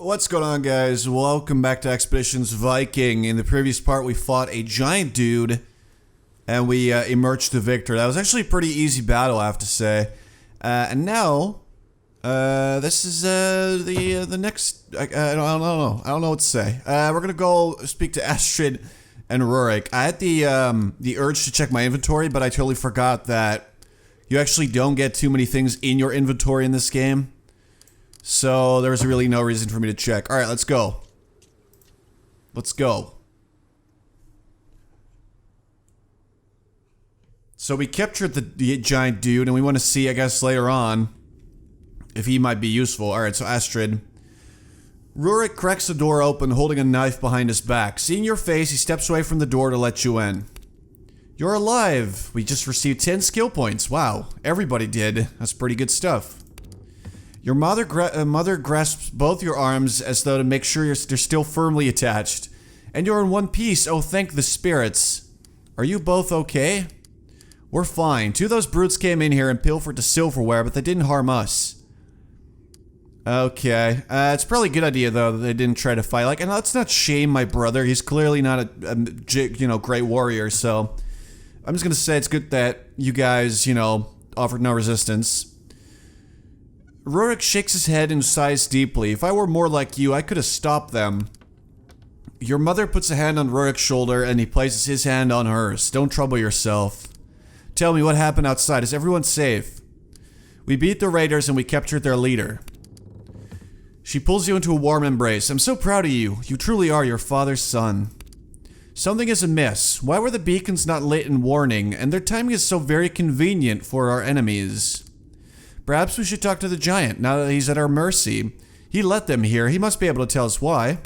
What's going on, guys? Welcome back to Expeditions Viking. In the previous part, we fought a giant dude, and we emerged the victor. That was actually a pretty easy battle, I have to say. And now, this is the next. I don't know. I don't know what to say. We're gonna go speak to Astrid and Rurik. I had the urge to check my inventory, but I totally forgot that you actually don't get too many things in your inventory in this game. So there was really no reason for me to check. Alright, let's go. Let's go. So we captured the giant dude, and we want to see, I guess, later on if he might be useful. Alright, so Astrid. Rurik cracks the door open, holding a knife behind his back. Seeing your face, he steps away from the door to let you in. You're alive. We just received 10 skill points. Wow, everybody did. That's pretty good stuff. Your mother grasps both your arms as though to make sure they're still firmly attached. And you're in one piece. Oh, thank the spirits. Are you both okay? We're fine. Two of those brutes came in here and pilfered the silverware, but they didn't harm us. Okay. It's probably a good idea, though, that they didn't try to fight. Like, and let's not shame my brother. He's clearly not a great warrior, so I'm just gonna say it's good that you guys, offered no resistance. Rurik shakes his head and sighs deeply. If I were more like you, I could have stopped them. Your mother puts a hand on Rurik's shoulder and he places his hand on hers. Don't trouble yourself. Tell me what happened outside. Is everyone safe? We beat the raiders and we captured their leader. She pulls you into a warm embrace. I'm so proud of you. You truly are your father's son. Something is amiss. Why were the beacons not lit in warning? And their timing is so very convenient for our enemies. Perhaps we should talk to the giant, now that he's at our mercy. He let them here, he must be able to tell us why.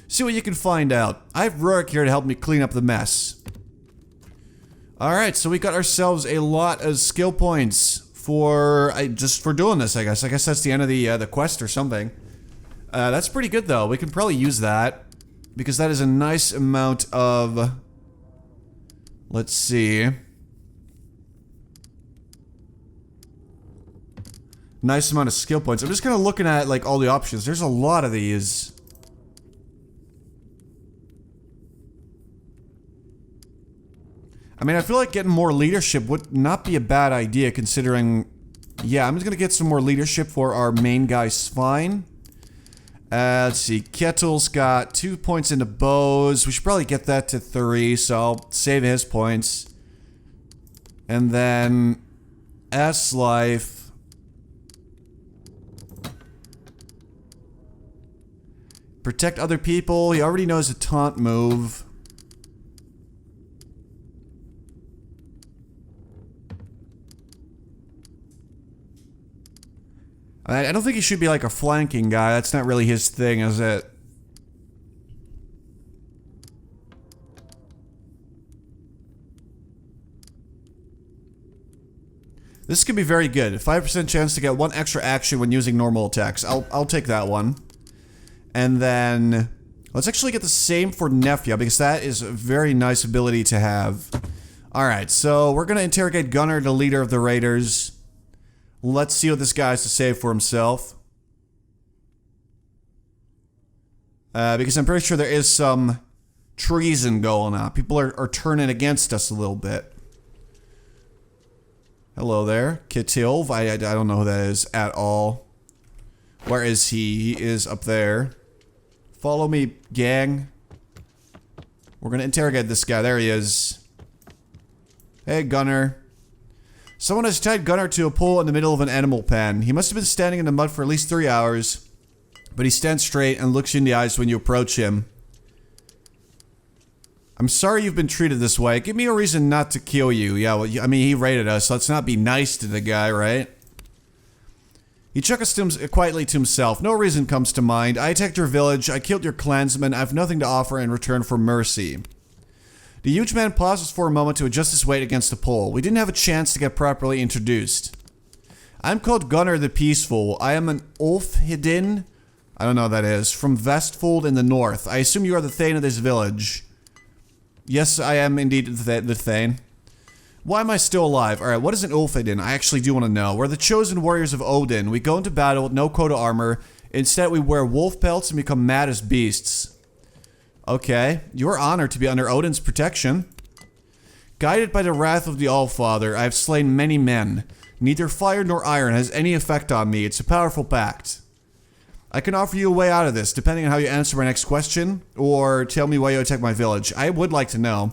See what you can find out. I have Rurik here to help me clean up the mess. Alright, so we got ourselves a lot of skill points for doing this, I guess. I guess that's the end of the quest or something. That's pretty good, though. We can probably use that, because that is a nice amount of... Let's see... Nice amount of skill points. I'm just kind of looking at, like, all the options. There's a lot of these. I mean, I feel like getting more leadership would not be a bad idea, considering... Yeah, I'm just gonna get some more leadership for our main guy, Svein. Let's see. Kettle's got 2 points into bows. We should probably get that to 3, so I'll save his points. And then... S-Life... Protect other people. He already knows a taunt move. I don't think he should be like a flanking guy. That's not really his thing, is it? This could be very good. 5% chance to get 1 extra action when using normal attacks. I'll take that one. And then, let's actually get the same for Nefja, because that is a very nice ability to have. Alright, so we're gonna interrogate Gunnar, the leader of the raiders. Let's see what this guy has to say for himself. Because I'm pretty sure there is some treason going on. People are turning against us a little bit. Hello there, Ketilv. I don't know who that is at all. Where is he? He is up there. Follow me, gang. We're gonna interrogate this guy. There he is. Hey, Gunnar. Someone has tied Gunnar to a pole in the middle of an animal pen. He must have been standing in the mud for at least 3 hours. But he stands straight and looks you in the eyes when you approach him. I'm sorry you've been treated this way. Give me a reason not to kill you. Yeah, well, I mean, he raided us. Let's not be nice to the guy, right? He chuckles quietly to himself. No reason comes to mind. I attacked your village. I killed your clansmen. I have nothing to offer in return for mercy. The huge man pauses for a moment to adjust his weight against the pole. We didn't have a chance to get properly introduced. I'm called Gunnar the Peaceful. I am an Ulfhedin. I don't know what that is. From Vestfold in the north. I assume you are the Thane of this village. Yes, I am indeed the Thane. Why am I still alive? Alright, what is an Ulfhedin? I actually do want to know. We're the chosen warriors of Odin. We go into battle with no coat of armor. Instead, we wear wolf pelts and become mad as beasts. Okay. You are honored to be under Odin's protection. Guided by the wrath of the Allfather, I have slain many men. Neither fire nor iron has any effect on me. It's a powerful pact. I can offer you a way out of this, depending on how you answer my next question, or tell me why you attacked my village. I would like to know.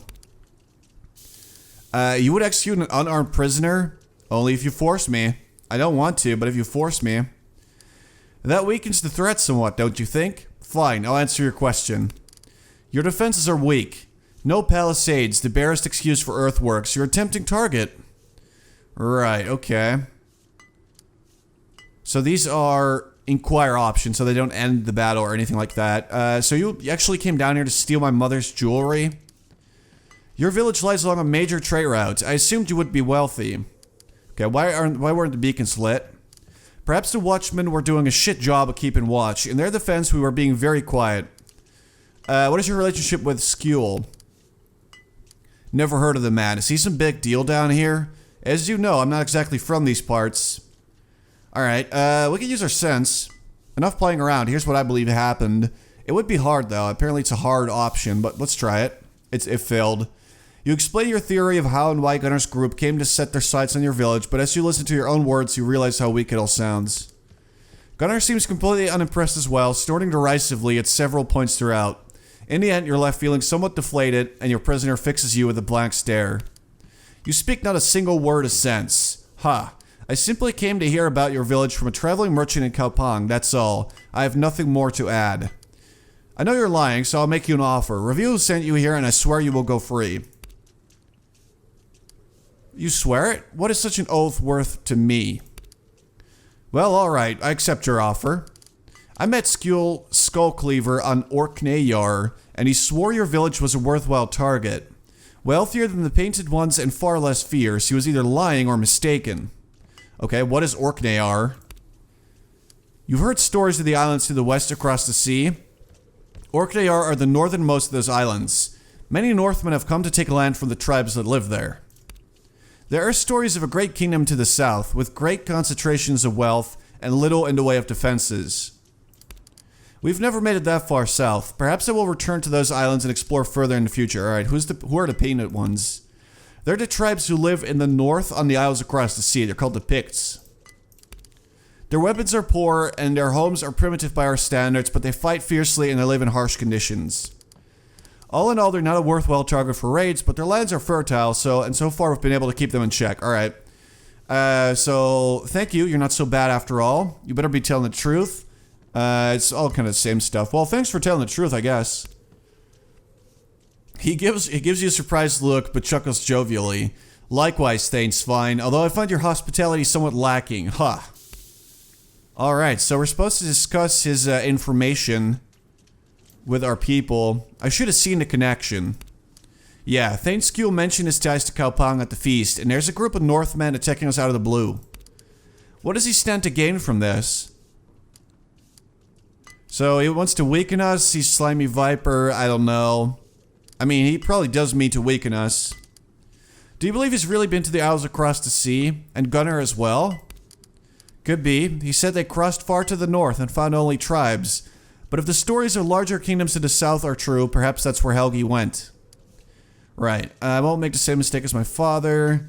You would execute an unarmed prisoner? Only if you force me. I don't want to, but if you force me. That weakens the threat somewhat, don't you think? Fine, I'll answer your question. Your defenses are weak. No palisades, the barest excuse for earthworks. You're a tempting target. Right, okay. So these are inquire options, so they don't end the battle or anything like that. So you actually came down here to steal my mother's jewelry? Your village lies along a major trade route. I assumed you would be wealthy. Okay, why weren't the beacons lit? Perhaps the watchmen were doing a shit job of keeping watch. In their defense, we were being very quiet. What is your relationship with Skule? Never heard of the man. Is he some big deal down here? As you know, I'm not exactly from these parts. Alright, we can use our sense. Enough playing around. Here's what I believe happened. It would be hard, though. Apparently it's a hard option, but let's try it. It failed. You explain your theory of how and why Gunnar's group came to set their sights on your village, but as you listen to your own words, you realize how weak it all sounds. Gunnar seems completely unimpressed as well, snorting derisively at several points throughout. In the end, you're left feeling somewhat deflated, and your prisoner fixes you with a blank stare. You speak not a single word of sense. Ha. I simply came to hear about your village from a traveling merchant in Kaupang, that's all. I have nothing more to add. I know you're lying, so I'll make you an offer. Review sent you here, and I swear you will go free. You swear it? What is such an oath worth to me? Well, alright, I accept your offer. I met Skule Skullcleaver on Orkneyjar, and he swore your village was a worthwhile target. Wealthier than the Painted Ones and far less fierce, he was either lying or mistaken. Okay, what is Orkneyjar? You've heard stories of the islands to the west across the sea. Orkneyjar are the northernmost of those islands. Many Northmen have come to take land from the tribes that live there. There are stories of a great kingdom to the south, with great concentrations of wealth and little in the way of defenses. We've never made it that far south. Perhaps I will return to those islands and explore further in the future. Alright, who are the Painted Ones? They're the tribes who live in the north on the isles across the sea. They're called the Picts. Their weapons are poor and their homes are primitive by our standards, but they fight fiercely and they live in harsh conditions. All in all, they're not a worthwhile target for raids, but their lands are fertile, so far we've been able to keep them in check. Alright. So, thank you. You're not so bad after all. You better be telling the truth. It's all kind of the same stuff. Well, thanks for telling the truth, I guess. He gives you a surprised look, but chuckles jovially. Likewise, thanks, fine. Although I find your hospitality somewhat lacking. Huh. Alright, so we're supposed to discuss his information with our people. I should have seen the connection. Yeah, Thane Skule mentioned his ties to Kaupang at the feast, and there's a group of Northmen attacking us out of the blue. What does he stand to gain from this? So he wants to weaken us, he's slimy viper, I don't know. I mean, he probably does mean to weaken us. Do you believe he's really been to the Isles across the sea? And Gunnar as well? Could be. He said they crossed far to the north and found only tribes. But if the stories of larger kingdoms to the south are true, perhaps that's where Helgi went. Right. I won't make the same mistake as my father.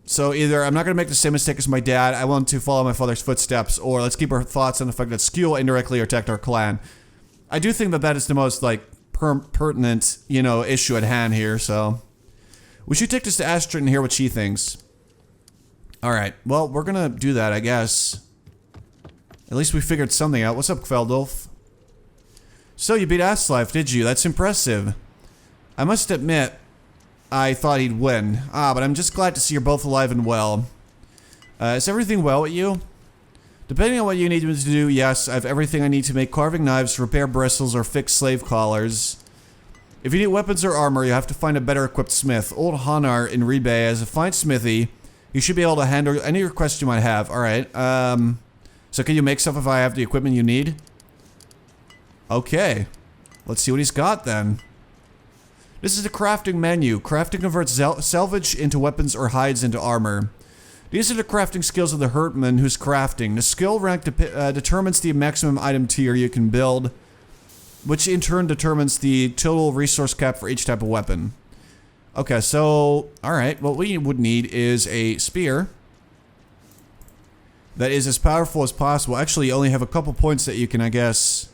So either I'm not going to make the same mistake as my dad, I want to follow my father's footsteps, or let's keep our thoughts on the fact that Skule indirectly attacked our clan. I do think that that is the most, like, pertinent, you know, issue at hand here, so... We should take this to Astrid and hear what she thinks. Alright, well, we're gonna do that, I guess. At least we figured something out. What's up, Kveldulf? So, you beat Aslife, did you? That's impressive. I must admit, I thought he'd win. But I'm just glad to see you're both alive and well. Is everything well with you? Depending on what you need me to do, yes, I have everything I need to make carving knives, repair bristles, or fix slave collars. If you need weapons or armor, you have to find a better equipped smith. Old Hanar in Ribe has a fine smithy. You should be able to handle any request you might have. Alright, so can you make stuff if I have the equipment you need? Okay. Let's see what he's got then. This is the crafting menu. Crafting converts salvage into weapons or hides into armor. These are the crafting skills of the herdsman who's crafting. The skill rank determines the maximum item tier you can build, which in turn determines the total resource cap for each type of weapon. Okay, so, alright, what we would need is a spear that is as powerful as possible. Actually, you only have a couple points that you can, I guess,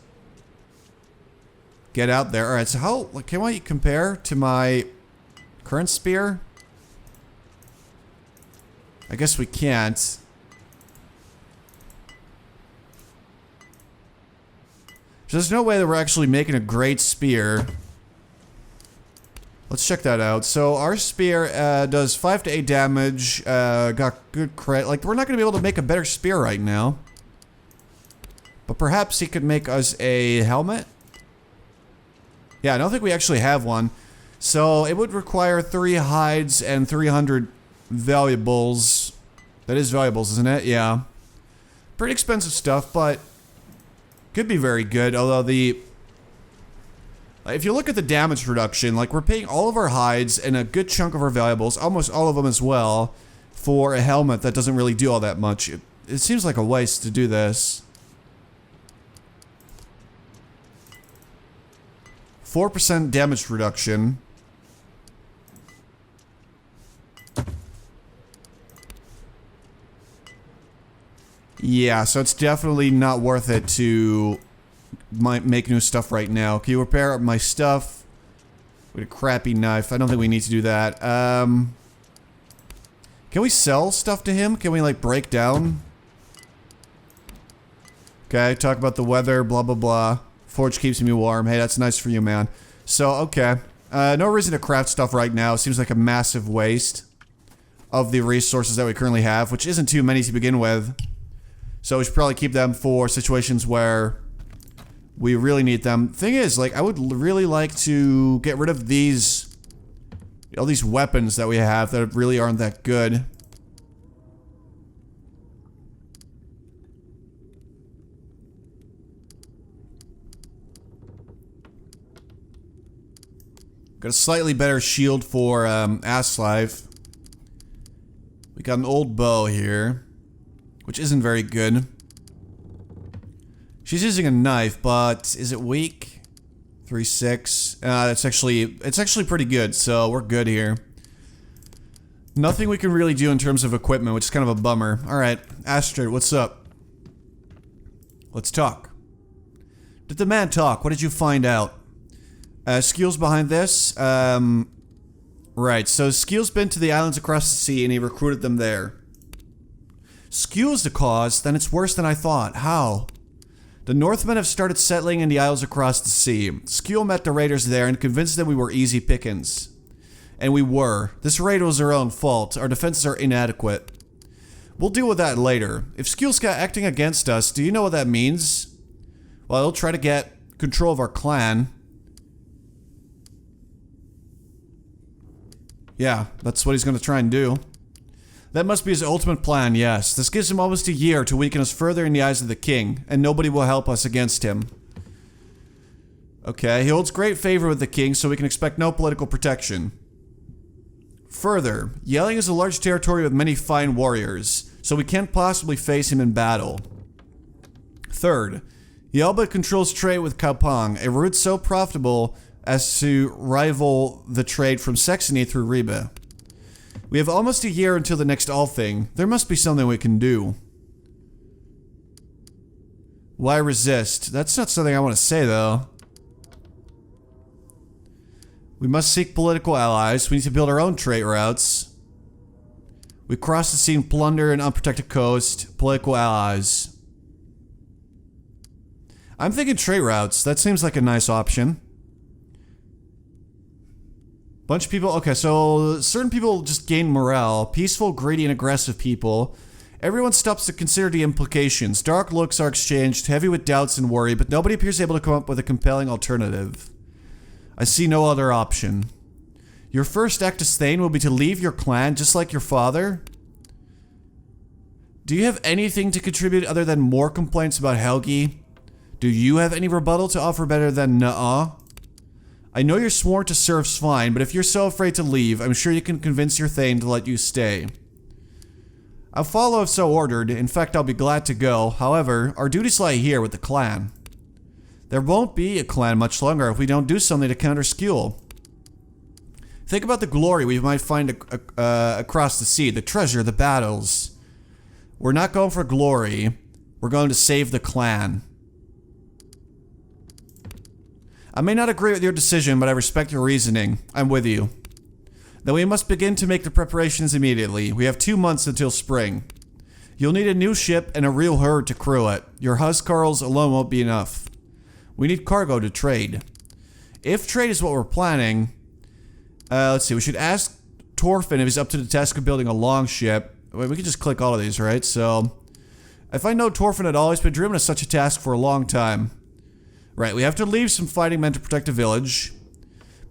get out there. Alright, so how, can I compare to my current spear? I guess we can't. There's no way that we're actually making a great spear. Let's check that out. So our spear does 5 to 8 damage. Got good crit. Like, we're not going to be able to make a better spear right now. But perhaps he could make us a helmet? Yeah, I don't think we actually have one. So it would require 3 hides and 300 valuables. That is valuables, isn't it? Yeah. Pretty expensive stuff, but could be very good. Although the... if you look at the damage reduction, like, we're paying all of our hides and a good chunk of our valuables, almost all of them as well, for a helmet that doesn't really do all that much. It seems like a waste to do this. 4% damage reduction. Yeah, so it's definitely not worth it to make new stuff right now. Can you repair my stuff with a crappy knife? I don't think we need to do that. Can we sell stuff to him? Can we, like, break down? Okay, talk about the weather, blah, blah, blah. Forge keeps me warm. Hey, that's nice for you, man. So, okay. No reason to craft stuff right now. Seems like a massive waste of the resources that we currently have, which isn't too many to begin with. So we should probably keep them for situations where we really need them. Thing is, like, I would really like to get rid of these, all these weapons that we have that really aren't that good. Got a slightly better shield for Ass Life. We got an old bow here, which isn't very good. She's using a knife, but is it weak? 3-6. It's actually pretty good, so we're good here. Nothing we can really do in terms of equipment, which is kind of a bummer. Alright, Astrid, what's up? Let's talk. Did the man talk? What did you find out? Skill's behind this? Right, so Skill's been to the islands across the sea and he recruited them there. Skew's the cause, then it's worse than I thought. How? The Northmen have started settling in the isles across the sea. Skew met the raiders there and convinced them we were easy pickings. And we were. This raid was our own fault. Our defenses are inadequate. We'll deal with that later. If Skew's acting against us, do you know what that means? Well, he'll try to get control of our clan. Yeah, that's what he's going to try and do. That must be his ultimate plan, yes. This gives him almost a year to weaken us further in the eyes of the king, and nobody will help us against him. Okay, he holds great favor with the king, so we can expect no political protection. Further, Yelling is a large territory with many fine warriors, so we can't possibly face him in battle. Third, he all but controls trade with Kaupang, a route so profitable as to rival the trade from Saxony through Ribe. We have almost a year until the next Althing. There must be something we can do. Why resist? That's not something I want to say, though. We must seek political allies. We need to build our own trade routes. We cross the sea and plunder an unprotected coast. Political allies. I'm thinking trade routes. That seems like a nice option. Bunch of people, okay, so certain people just gain morale. Peaceful, greedy, and aggressive people. Everyone stops to consider the implications. Dark looks are exchanged, heavy with doubts and worry, but nobody appears able to come up with a compelling alternative. I see no other option. Your first act as Thane will be to leave your clan, just like your father? Do you have anything to contribute other than more complaints about Helgi? Do you have any rebuttal to offer better than nuh-uh? I know you're sworn to serve's fine, but if you're so afraid to leave, I'm sure you can convince your Thane to let you stay. I'll follow if so ordered. In fact, I'll be glad to go. However, our duties lie here with the clan. There won't be a clan much longer if we don't do something to counter Skule. Think about the glory we might find across the sea, the treasure, the battles. We're not going for glory. We're going to save the clan. I may not agree with your decision, but I respect your reasoning. I'm with you. Then we must begin to make the preparations immediately. We have 2 months until spring. You'll need a new ship and a real herd to crew it. Your huscarls alone won't be enough. We need cargo to trade. If trade is what we're planning, let's see, we should ask Thorfinn if he's up to the task of building a longship. Wait, we can just click all of these, right? So, if I know Thorfinn at all, he's been driven to such a task for a long time. Right, we have to leave some fighting men to protect the village.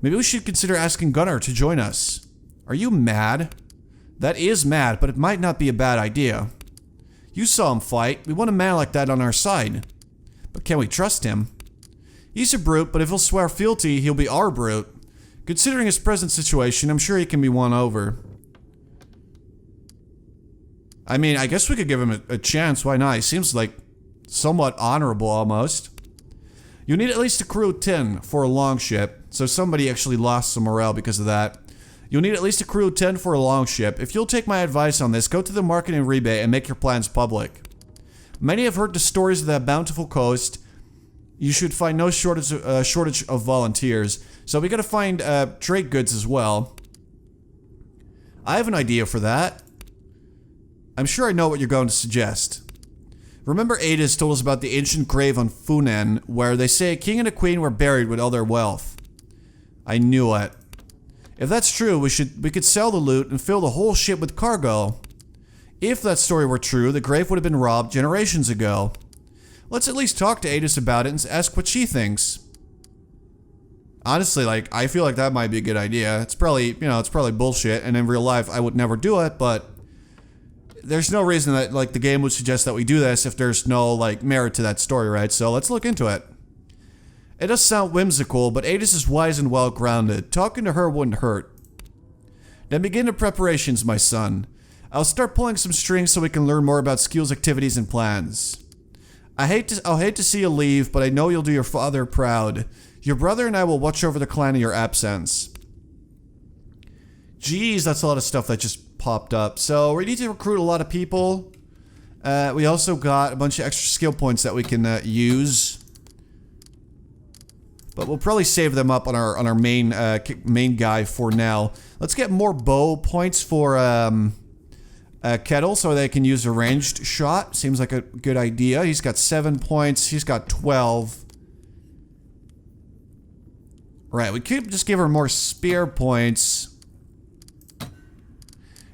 Maybe we should consider asking Gunnar to join us. Are you mad? That is mad, but it might not be a bad idea. You saw him fight. We want a man like that on our side. But can we trust him? He's a brute, but if he'll swear fealty, he'll be our brute. Considering his present situation, I'm sure he can be won over. I mean, I guess we could give him a chance. Why not? He seems like somewhat honorable almost. You need at least a crew of 10 for a longship, so somebody actually lost some morale because of that. You'll need at least a crew of 10 for a longship. If you'll take my advice on this, go to the market in Rebay and make your plans public. Many have heard the stories of that bountiful coast. You should find no shortage of volunteers, so we gotta find trade goods as well. I have an idea for that. I'm sure I know what you're going to suggest. Remember Adis told us about the ancient grave on Funen, where they say a king and a queen were buried with all their wealth. I knew it. If that's true, we could sell the loot and fill the whole ship with cargo. If that story were true, the grave would have been robbed generations ago. Let's at least talk to Adis about it and ask what she thinks. Honestly, like, I feel like that might be a good idea. It's probably, you know, it's probably bullshit, and in real life I would never do it, but there's no reason that, like, the game would suggest that we do this if there's no, like, merit to that story, right? So let's look into it. It does sound whimsical, but Adis is wise and well-grounded. Talking to her wouldn't hurt. Then begin the preparations, my son. I'll start pulling some strings so we can learn more about Skule's activities and plans. I'll hate to see you leave, but I know you'll do your father proud. Your brother and I will watch over the clan in your absence. Jeez, that's a lot of stuff that just popped up. So we need to recruit a lot of people. We also got a bunch of extra skill points that we can use. But we'll probably save them up on our main guy for now. Let's get more bow points for Kettle so they can use a ranged shot. Seems like a good idea. He's got 7 points. He's got 12. Right, we could just give her more spear points.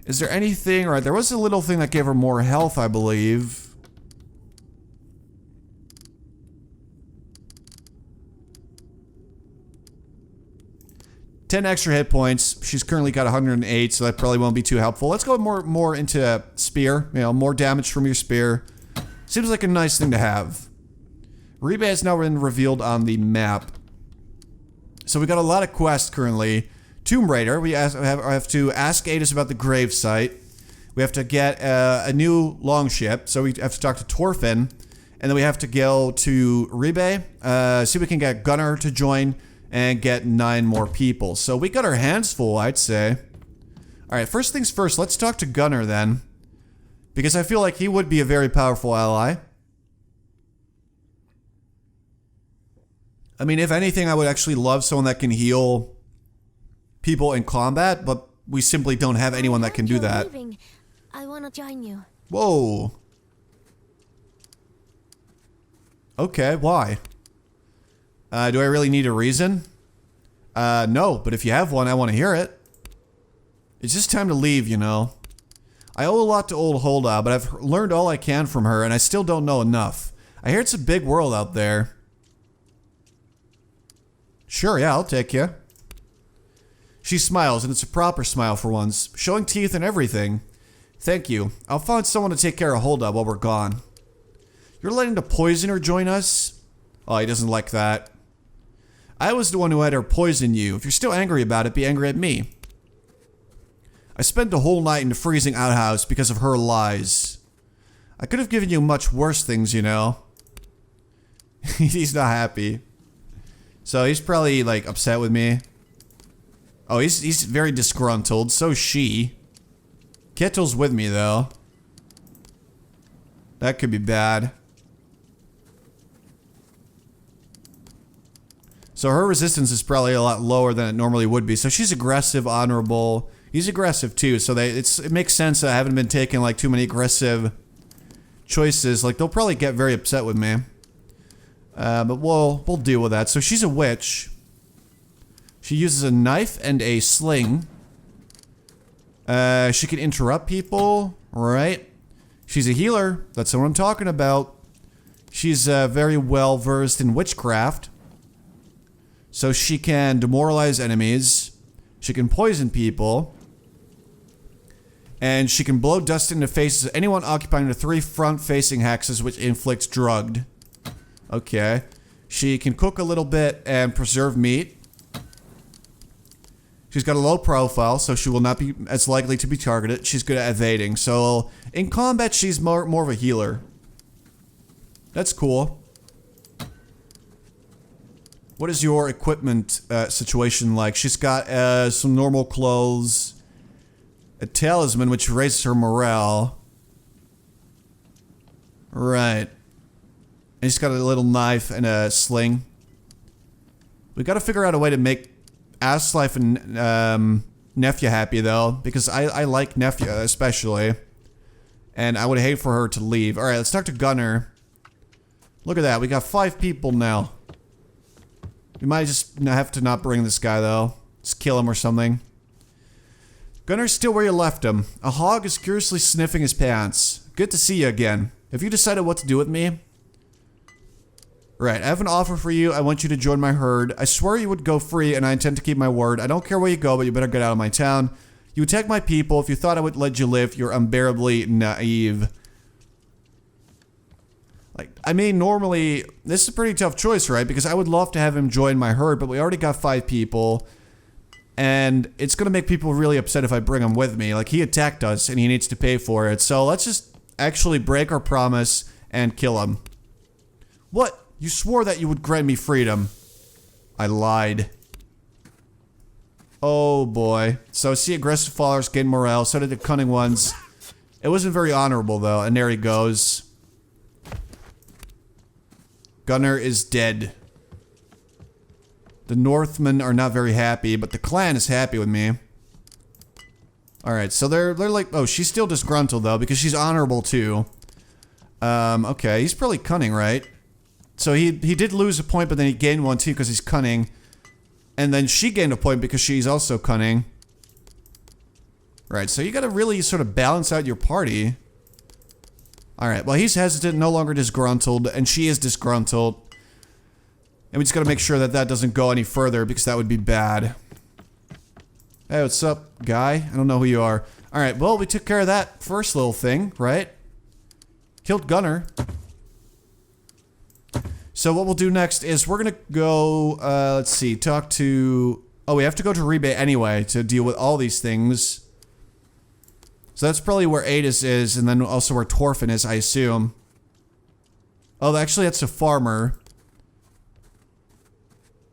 Is there anything? Right, there was a little thing that gave her more health, I believe. Ten extra hit points. She's currently got 108, so that probably won't be too helpful. Let's go more into spear. You know, more damage from your spear. Seems like a nice thing to have. Rebay has now been revealed on the map. So we got a lot of quests currently. Tomb Raider. We have to ask Adis about the grave site. We have to get a new longship. So we have to talk to Thorfinn. And then we have to go to Rebay. See if we can get Gunnar to join. And get 9 more people. So we got our hands full, I'd say. Alright, first things first, let's talk to Gunnar then. Because I feel like he would be a very powerful ally. I mean, if anything, I would actually love someone that can heal people in combat, but we simply don't have anyone that can do that. I want to join you. Whoa. Okay, why? Do I really need a reason? No, but if you have one, I want to hear it. It's just time to leave, you know. I owe a lot to old Hulda, but I've learned all I can from her, and I still don't know enough. I hear it's a big world out there. Sure, yeah, I'll take you. She smiles, and it's a proper smile for once, showing teeth and everything. Thank you. I'll find someone to take care of Hulda while we're gone. You're letting the poisoner join us? Oh, he doesn't like that. I was the one who had her poison you. If you're still angry about it, be angry at me. I spent the whole night in the freezing outhouse because of her lies. I could have given you much worse things, you know. He's not happy. So he's probably, like, upset with me. Oh, he's very disgruntled. So is she. Kettle's with me, though. That could be bad. So her resistance is probably a lot lower than it normally would be. So she's aggressive, honorable. He's aggressive, too. So it makes sense that I haven't been taking, like, too many aggressive choices. Like, they'll probably get very upset with me. But we'll deal with that. So she's a witch. She uses a knife and a sling. She can interrupt people, right? She's a healer. That's what I'm talking about. She's very well versed in witchcraft. So she can demoralize enemies. She can poison people. And she can blow dust into faces of anyone occupying the 3 front-facing hexes which inflicts drugged. Okay. She can cook a little bit and preserve meat. She's got a low profile, so she will not be as likely to be targeted. She's good at evading. So, in combat, she's more of a healer. That's cool. What is your equipment situation like? She's got some normal clothes. A talisman, which raises her morale. Right. And she's got a little knife and a sling. We gotta figure out a way to make Aslife and Nefja happy, though. Because I like Nefja, especially. And I would hate for her to leave. Alright, let's talk to Gunnar. Look at that, we got 5 people now. We might just have to not bring this guy, though. Just kill him or something. Gunnar's still where you left him. A hog is curiously sniffing his pants. Good to see you again. Have you decided what to do with me? Right, I have an offer for you. I want you to join my herd. I swear you would go free, and I intend to keep my word. I don't care where you go, but you better get out of my town. You attack my people. If you thought I would let you live, you're unbearably naive. Like, I mean, normally, this is a pretty tough choice, right? Because I would love to have him join my herd, but we already got 5 people. And it's going to make people really upset if I bring him with me. Like, he attacked us, and he needs to pay for it. So let's just actually break our promise and kill him. What? You swore that you would grant me freedom. I lied. Oh boy. So see, aggressive followers gain morale. So did the cunning ones. It wasn't very honorable though. And there he goes. Gunnar is dead. The Northmen are not very happy, but the clan is happy with me. Alright, so they're like, oh, she's still disgruntled though, because she's honorable too. Okay, he's probably cunning, right? So he did lose a point, but then he gained one too because he's cunning. And then she gained a point because she's also cunning. Right, so you gotta really sort of balance out your party. Alright, well he's hesitant, no longer disgruntled, and she is disgruntled. And we just gotta make sure that that doesn't go any further because that would be bad. Hey, what's up, guy? I don't know who you are. Alright, well we took care of that first little thing, right? Killed Gunnar. So what we'll do next is we're gonna go, let's see, talk to... Oh, we have to go to Rebate anyway to deal with all these things. So that's probably where Adis is, and then also where Torfin is, I assume. Oh, actually that's a farmer.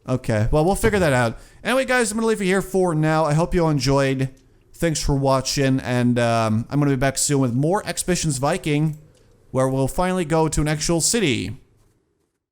Okay, well we'll figure that out. Anyway guys, I'm gonna leave it here for now. I hope you all enjoyed. Thanks for watching, and I'm gonna be back soon with more Expeditions Viking, where we'll finally go to an actual city.